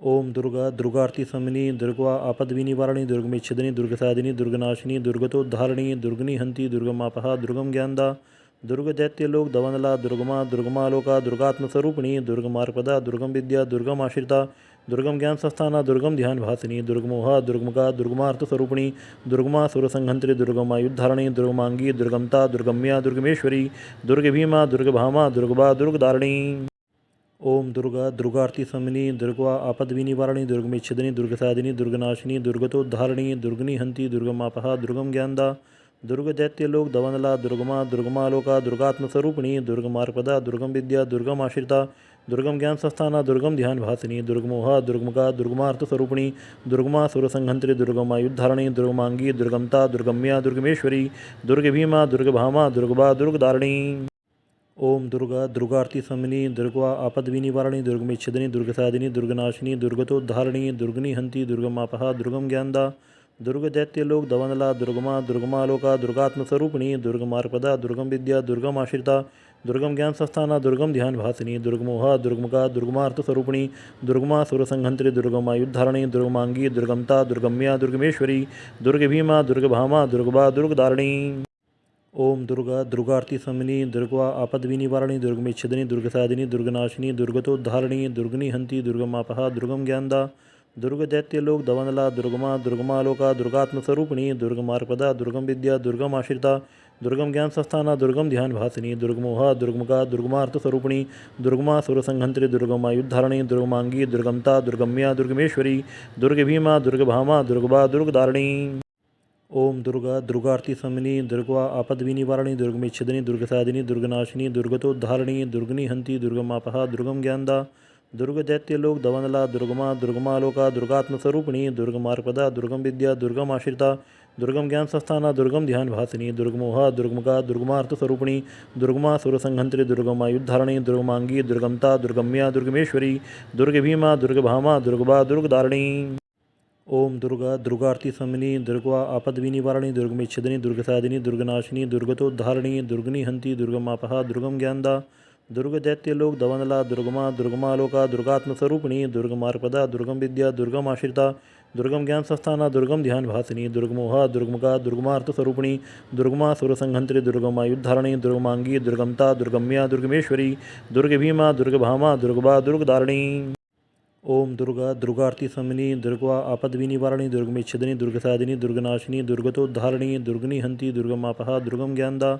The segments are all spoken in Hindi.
ओम दुर्गा दुर्गार्ति समनी दुर्गा आपद्विनिवारिणी दुर्गमेच्छिदिनी दुर्गसादिनी दुर्गनाशिनी दुर्गतोद्धारिणी दुर्गनि हंति दुर्गमापहा दुर्गम ज्ञानदा दुर्गदैत्यलोक दवनला दुर्गमा दुर्गमालोका दुर्गात्मस्वरूपिणी दुर्गमार्पदा दुर्गम विद्या दुर्गमाश्रिता दुर्गम ज्ञान संस्थाना दुर्गम ध्यान भासिनी दुर्गमोहा दुर्गमका दुर्गमार्थस्वरूपिणी दुर्गमा सुरसंहंत्री दुर्गमायुद्धारिणी दुर्गमांगी दुर्गमता दुर्गम्या दुर्गमेश्वरी दुर्गभीमा दुर्गभामा दुर्गबा दुर्गदारिणी ओम दुर्गा दुर्गार्ति समनी दुर्गा आपद्विनिवारिणी दुर्गमेच्छिदिनी दुर्गसादिनी दुर्गनाशिनी दुर्गतोद्धारिणी दुर्गनि हंति दुर्गमापहा दुर्गम ज्ञानदा दुर्गदैत्यलोक दवनला दुर्गमा दुर्गमालोका दुर्गात्मस्वरूपिणी दुर्गमार्पदा दुर्गम विद्या दुर्गमाश्रिता दुर्गम ज्ञान संस्थाना दुर्गम ध्यान भासिनी दुर्गमोहा दुर्गमका दुर्गमार्थस्वरूपिणी दुर्गमा सुरसंहंत्री दुर्गमायुद्धारिणी दुर्गमांगी दुर्गमता दुर्गम्या दुर्गमेश्वरी दुर्गभीमा दुर्गभामा दुर्गबा दुर्गदारिणी ओम दुर्गा दुर्गार्ति समनी दुर्गा आपद्विनिवारिणी दुर्गमेच्छिदिनी दुर्गसादिनी दुर्गनाशिनी दुर्गतोद्धारिणी दुर्गनि हंति दुर्गमापहा दुर्गम ज्ञानदा दुर्गदैत्यलोक दवनला दुर्गमा दुर्गमालोका दुर्गात्मस्वरूपिणी दुर्गमार्पदा दुर्गम विद्या दुर्गमाश्रिता दुर्गम ज्ञान संस्थाना दुर्गम ध्यान भासिनी दुर्गमोहा दुर्गमका दुर्गमार्थस्वरूपिणी दुर्गमा सुरसंहंत्री दुर्गमायुद्धारिणी दुर्गमांगी दुर्गमता दुर्गम्या दुर्गमेश्वरी दुर्गभीमा दुर्गभामा दुर्गबा दुर्गदारिणी ओम दुर्गा दुर्गार्ति समनी दुर्गा आपद्विनिवारिणी दुर्गमेच्छिदिनी दुर्गसादिनी दुर्गनाशिनी दुर्गतोद्धारिणी दुर्गनि हंति दुर्गमापहा दुर्गम ज्ञानदा दुर्गदैत्यलोक दवनला दुर्गमा दुर्गमालोका दुर्गात्मस्वरूपिणी दुर्गमार्पदा दुर्गम विद्या दुर्गमाश्रिता दुर्गम ज्ञान संस्थाना दुर्गम ध्यान भासिनी दुर्गमोहा दुर्गमका दुर्गमार्थस्वरूपिणी दुर्गमा सुरसंहंत्री दुर्गमायुद्धारिणी दुर्गमांगी दुर्गमता दुर्गम्या दुर्गमेश्वरी दुर्गभीमा दुर्गभामा दुर्गबा दुर्गदारिणी ओम दुर्गा दुर्गार्ति समनी दुर्गा आपद्विनिवारिणी दुर्गमेच्छिदिनी दुर्गसादिनी दुर्गनाशिनी दुर्गतोद्धारिणी दुर्गनि हंति दुर्गमापहा दुर्गम ज्ञानदा दुर्गदैत्यलोक दवनला दुर्गमा दुर्गमालोका दुर्गात्मस्वरूपिणी दुर्गमार्पदा दुर्गम विद्या दुर्गमाश्रिता दुर्गम ज्ञान संस्थाना दुर्गम ध्यान भासिनी दुर्गमोहा दुर्गमका दुर्गमार्थस्वरूपिणी दुर्गमा सुरसंहंत्री दुर्गमायुद्धारिणी दुर्गमांगी दुर्गमता दुर्गम्या दुर्गमेश्वरी दुर्गभीमा दुर्गभामा दुर्गबा दुर्गदारिणी ओम दुर्गा दुर्गार्ति समनी दुर्गा आपद्विनिवारिणी दुर्गमेच्छिदिनी दुर्गसादिनी दुर्गनाशिनी दुर्गतोद्धारिणी दुर्गनि हंति दुर्गमापहा दुर्गम ज्ञानदा दुर्गदैत्यलोक दवनला दुर्गमा दुर्गमालोका दुर्गात्मस्वरूपिणी दुर्गमार्पदा दुर्गम विद्या दुर्गमाश्रिता दुर्गम ज्ञान संस्थाना दुर्गम ध्यान भासिनी दुर्गमोहा दुर्गमका दुर्गमार्थस्वरूपिणी दुर्गमा सुरसंहंत्री दुर्गमायुद्धारिणी दुर्गमांगी दुर्गमता दुर्गम्या दुर्गमेश्वरी दुर्गभीमा दुर्गभामा दुर्गबा दुर्गदारिणी ओम दुर्गा दुर्गार्ति समनी दुर्गा आपद्विनिवारिणी दुर्गमेच्छिदिनी दुर्गसादिनी दुर्गनाशिनी दुर्गतोद्धारिणी दुर्गनि हंति दुर्गमापहा दुर्गम ज्ञानदा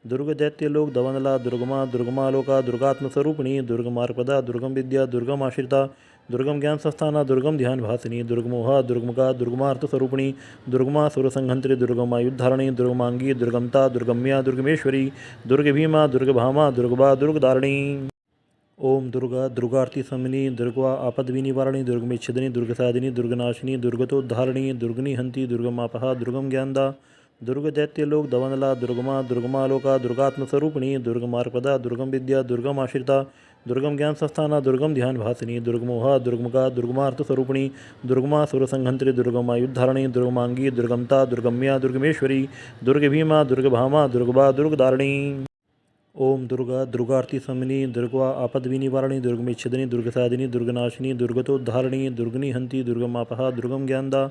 दुर्गदैत्यलोक दवनला दुर्गमा दुर्गमालोका दुर्गात्मस्वरूपिणी दुर्गमार्पदा दुर्गम विद्या दुर्गमाश्रिता दुर्गम ज्ञान संस्थाना दुर्गम ध्यान भासिनी दुर्गमोहा दुर्गमका दुर्गमार्थस्वरूपिणी दुर्गमा सुरसंहंत्री दुर्गमायुद्धारिणी दुर्गमांगी दुर्गमता दुर्गम्या दुर्गमेश्वरी दुर्गभीमा दुर्गभामा दुर्गबा दुर्गदारिणी ओम दुर्गा दुर्गार्ति समनी दुर्गा आपद्विनिवारिणी दुर्गमेच्छिदिनी दुर्गसादिनी दुर्गनाशिनी दुर्गतोद्धारिणी दुर्गनि हंति दुर्गमापहा दुर्गम ज्ञानदा दुर्गदैत्यलोक दवनला दुर्गमा दुर्गमालोका दुर्गात्मस्वरूपिणी दुर्गमार्पदा दुर्गम विद्या दुर्गमाश्रिता दुर्गम ज्ञान संस्थाना दुर्गम ध्यान भासिनी दुर्गमोहा दुर्गमका दुर्गमार्थस्वरूपिणी दुर्गमा सुरसंहंत्री दुर्गमायुद्धारिणी दुर्गमांगी दुर्गमता दुर्गम्या दुर्गमेश्वरी दुर्गभीमा दुर्गभामा दुर्गबा दुर्गदारिणी ओम दुर्गा दुर्गार्ति समनी दुर्गा आपद्विनिवारिणी दुर्गमेच्छिदिनी दुर्गसादिनी दुर्गनाशिनी दुर्गतोद्धारिणी दुर्गनि हंति दुर्गमापहा दुर्गम ज्ञानदा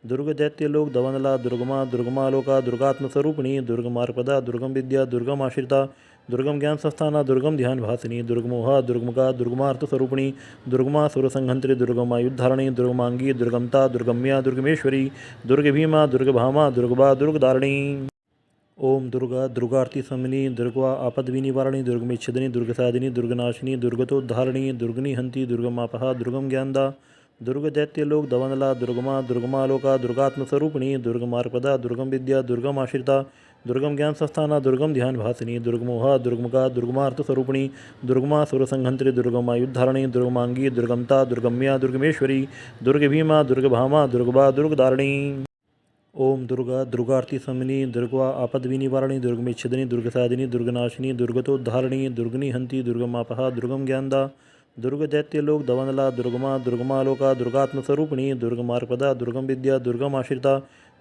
दुर्गदैत्यलोक दवनला दुर्गमा दुर्गमालोका दुर्गात्मस्वरूपिणी दुर्गमार्पदा दुर्गम विद्या दुर्गमाश्रिता दुर्गम ज्ञान संस्थाना दुर्गम ध्यान भासिनी दुर्गमोहा दुर्गमका दुर्गमार्थस्वरूपिणी दुर्गमा सुरसंहंत्री दुर्गमायुद्धारिणी दुर्गमांगी दुर्गमता दुर्गम्या दुर्गमेश्वरी दुर्गभीमा दुर्गभामा दुर्गबा दुर्गदारिणी ओम दुर्गा दुर्गार्ति समनी दुर्गा आपद्विनिवारिणी दुर्गमेच्छिदिनी दुर्गसादिनी दुर्गनाशिनी दुर्गतोद्धारिणी दुर्गनि हंति दुर्गमापहा दुर्गम ज्ञानदा दुर्गदैत्यलोक दवनला दुर्गमा दुर्गमालोका दुर्गात्मस्वरूपिणी दुर्गमार्पदा दुर्गम विद्या दुर्गमाश्रिता दुर्गम ज्ञान संस्थाना दुर्गम ध्यान भासिनी दुर्गमोहा दुर्गमका दुर्गमार्थस्वरूपिणी दुर्गमा सुरसंहंत्री दुर्गमायुद्धारिणी दुर्गमांगी दुर्गमता दुर्गम्या दुर्गमेश्वरी दुर्गभीमा दुर्गभामा दुर्गबा दुर्गदारिणी ओम दुर्गा दुर्गार्ति समनी दुर्गा आपद्विनिवारिणी दुर्गमेच्छिदिनी दुर्गसादिनी दुर्गनाशिनी दुर्गतोद्धारिणी दुर्गनि हंति दुर्गमापहा दुर्गम ज्ञानदा दुर्गदैत्यलोक दवनला दुर्गमा दुर्गमालोका दुर्गात्मस्वरूपिणी दुर्गमार्पदा दुर्गम विद्या दुर्गमाश्रिता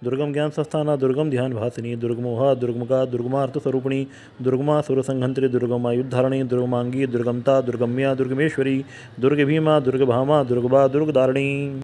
दुर्गम ज्ञान संस्थाना दुर्गम ध्यान भासिनी दुर्गमोहा दुर्गमका दुर्गमार्थ स्वरूपिणी दुर्गमा सुर संहंत्री दुर्गमा युद्धारिणी दुर्गमांगी दुर्गमता दुर्गम्या दुर्गमेश्वरी दुर्ग भीमा दुर्ग भामा दुर्गबा दुर्गदारिणी।